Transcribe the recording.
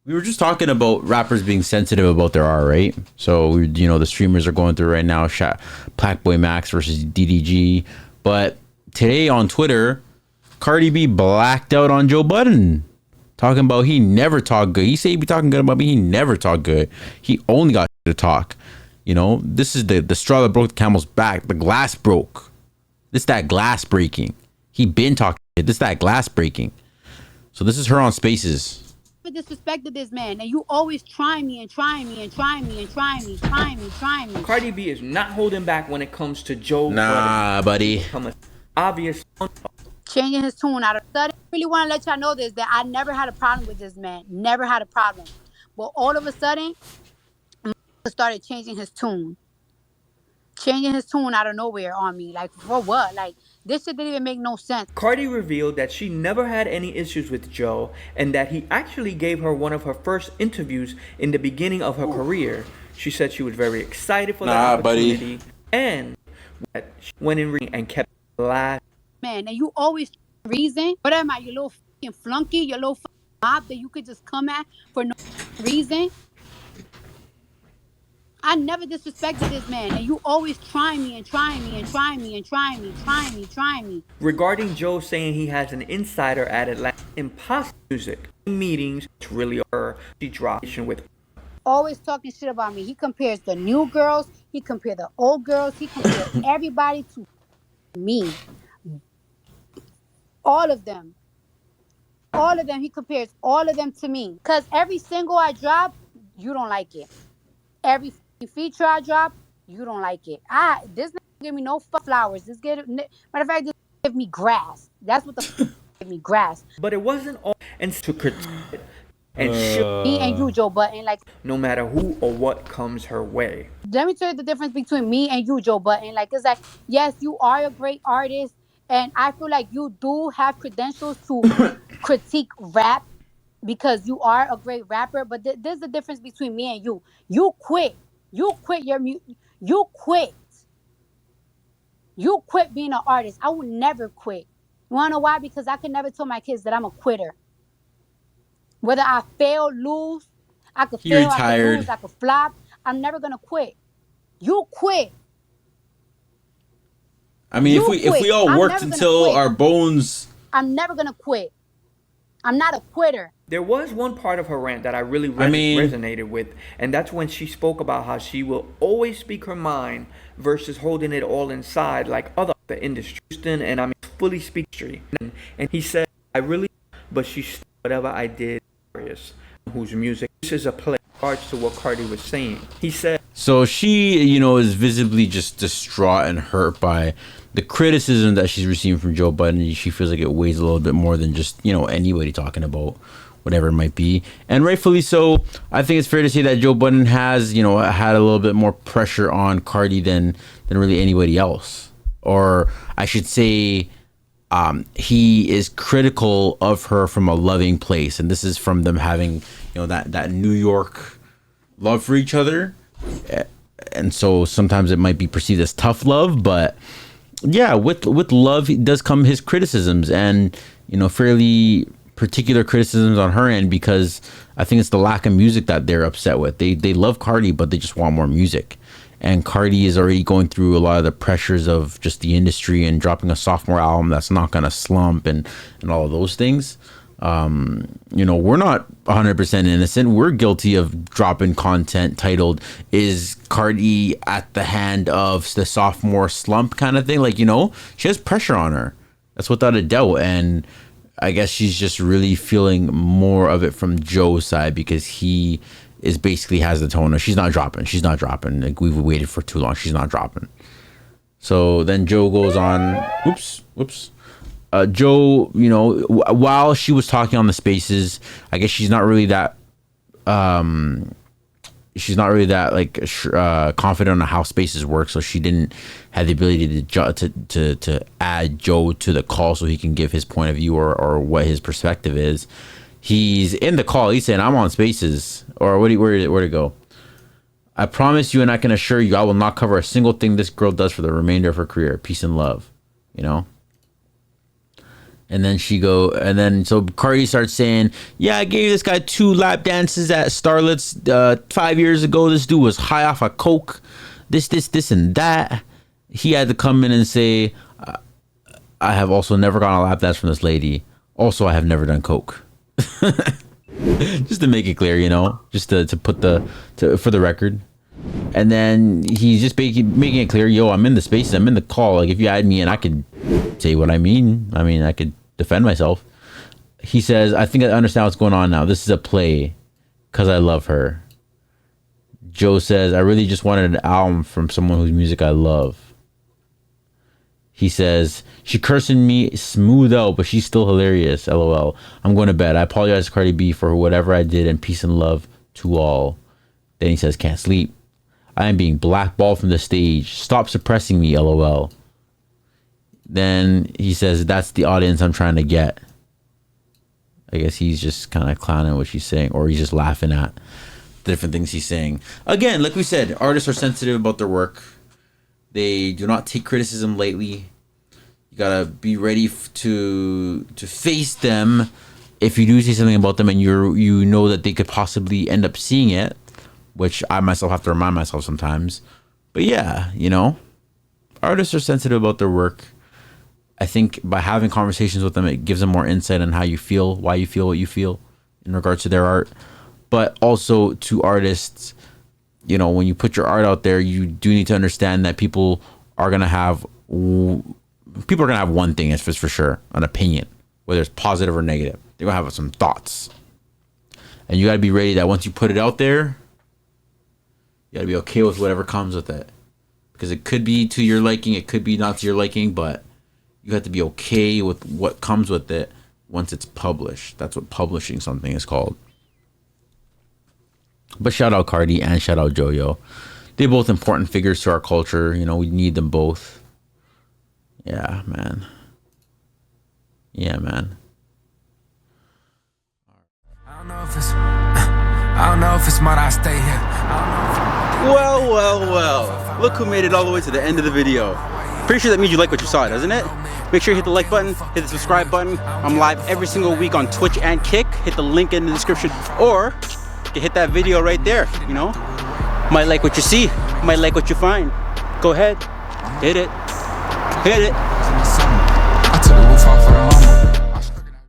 We were just talking about rappers being sensitive about their art, right? So the streamers are going through right now, Black Boy Max versus DDG. But today on Twitter, Cardi B blacked out on Joe Budden, talking about he never talked good. He said he be talking good about me. He never talked good. He only got to talk. This is the straw that broke the camel's back. The glass broke. This that glass breaking. He been talking. This that glass breaking. So this is her on Spaces. Disrespected this man, and you always try me and try me and try me and try me, try me. Cardi B is not holding back when it comes to Joe. Nah, buddy. Obvious. Changing his tune out of sudden. I really want to let y'all know this, that I never had a problem with this man. Never had a problem. But all of a sudden, started changing his tune. Changing his tune out of nowhere on me. Like, for what? Like, this shit didn't even make no sense. Cardi revealed that she never had any issues with Joe and that he actually gave her one of her first interviews in the beginning of her career. She said she was very excited for that opportunity. Buddy. And she went in and kept laughing. Man, and you always reason. What am I, your little fucking flunky, your little fucking mob that you could just come at for no reason? I never disrespected this man, and you always try me and try me and try me and try me. Regarding Joe saying he has an insider at Atlanta Impossible Music meetings, which really are she dropped with. Always talking shit about me. He compares the new girls, he compares the old girls, he compares everybody to me. All of them. He compares all of them to me. Because every single I drop, you don't like it. Every feature I drop, you don't like it. This give me no flowers. Matter of fact, this give me grass. That's what the give me grass. But it wasn't all and to critique it. And me and you, Joe Budden, like no matter who or what comes her way. Let me tell you the difference between me and you, Joe Budden. Like, it's like, yes, you are a great artist, and I feel like you do have credentials to critique rap because you are a great rapper. But there's a difference between me and you. You quit. You quit your music. You quit. You quit being an artist. I would never quit. You wanna know why? Because I could never tell my kids that I'm a quitter. Whether I fail, lose, I could fail, I could lose, I could flop. I'm never gonna quit. You quit. I mean, if we all worked until our bones. I'm never gonna quit. I'm not a quitter. There was one part of her rant that I really resonated with, and that's when she spoke about how she will always speak her mind versus holding it all inside like other the industry. And I mean, fully speak street. And he said, I really, but whatever I did, whose music, this is a play regards to what Cardi was saying. He said, so she, is visibly just distraught and hurt by the criticism that she's receiving from Joe Budden. She feels like it weighs a little bit more than just, anybody talking about whatever it might be. And rightfully so. I think it's fair to say that Joe Budden has, had a little bit more pressure on Cardi than really anybody else. Or I should say, he is critical of her from a loving place. And this is from them having, that New York love for each other. And so sometimes it might be perceived as tough love, but yeah, with love does come his criticisms, and fairly particular criticisms on her end, because I think it's the lack of music that they're upset with. They love Cardi, but they just want more music. And Cardi is already going through a lot of the pressures of just the industry and dropping a sophomore album that's not gonna slump and all of those things. We're not 100% innocent. We're guilty of dropping content titled "Is Cardi at the hand of the sophomore slump?" kind of thing. Like, she has pressure on her. That's without a doubt. And I guess she's just really feeling more of it from Joe's side, because he is basically has the tone of she's not dropping. Like, we've waited for too long. She's not dropping. So then Joe goes on. Whoops. Joe, while she was talking on the Spaces, I guess she's not really that confident on how Spaces work, so she didn't have the ability to add Joe to the call so he can give his point of view or what his perspective is. He's in the call. He's saying, "I'm on Spaces," or where'd it go? "I promise you, and I can assure you, I will not cover a single thing this girl does for the remainder of her career. Peace and love." And then so Cardi starts saying, yeah, I gave this guy 2 lap dances at Starlet's 5 years ago. This dude was high off of coke. This, and that. He had to come in and say, I have also never gotten a lap dance from this lady. Also, I have never done coke. Just to make it clear, just to put for the record. And then he's just making it clear, yo, I'm in the spaces, I'm in the call. Like, if you add me in, I could say what I mean. I could defend myself. He says, I think I understand what's going on now. This is a play because I love her. Joe says, I really just wanted an album from someone whose music I love. He says, she cursing me smooth out, but she's still hilarious. LOL. I'm going to bed. I apologize to Cardi B for whatever I did, and peace and love to all. Then he says, can't sleep. I am being blackballed from the stage. Stop suppressing me. LOL. Then he says, that's the audience I'm trying to get. I guess he's just kind of clowning what she's saying, or he's just laughing at the different things he's saying. Again, like we said, artists are sensitive about their work. They do not take criticism lightly. You gotta be ready to face them if you do say something about them and you know that they could possibly end up seeing it, which I myself have to remind myself sometimes. But yeah, artists are sensitive about their work. I think by having conversations with them, it gives them more insight on how you feel, why you feel what you feel in regards to their art. But also to artists, when you put your art out there, you do need to understand that people are gonna have one thing, that's for sure, an opinion, whether it's positive or negative. They're gonna have some thoughts, and you gotta be ready that once you put it out there, you gotta be okay with whatever comes with it, because it could be to your liking, it could be not to your liking, but you have to be okay with what comes with it once it's published. That's what publishing something is called. But shout out Cardi and shout out Jojo. They're both important figures to our culture. We need them both. Yeah, man. I don't know if it's smart I stay here. Well. Look who made it all the way to the end of the video. Pretty sure that means you like what you saw, doesn't it? Make sure you hit the like button, hit the subscribe button. I'm live every single week on Twitch and Kick. Hit the link in the description, or you can hit that video right there, Might like what you see, might like what you find. Go ahead, hit it.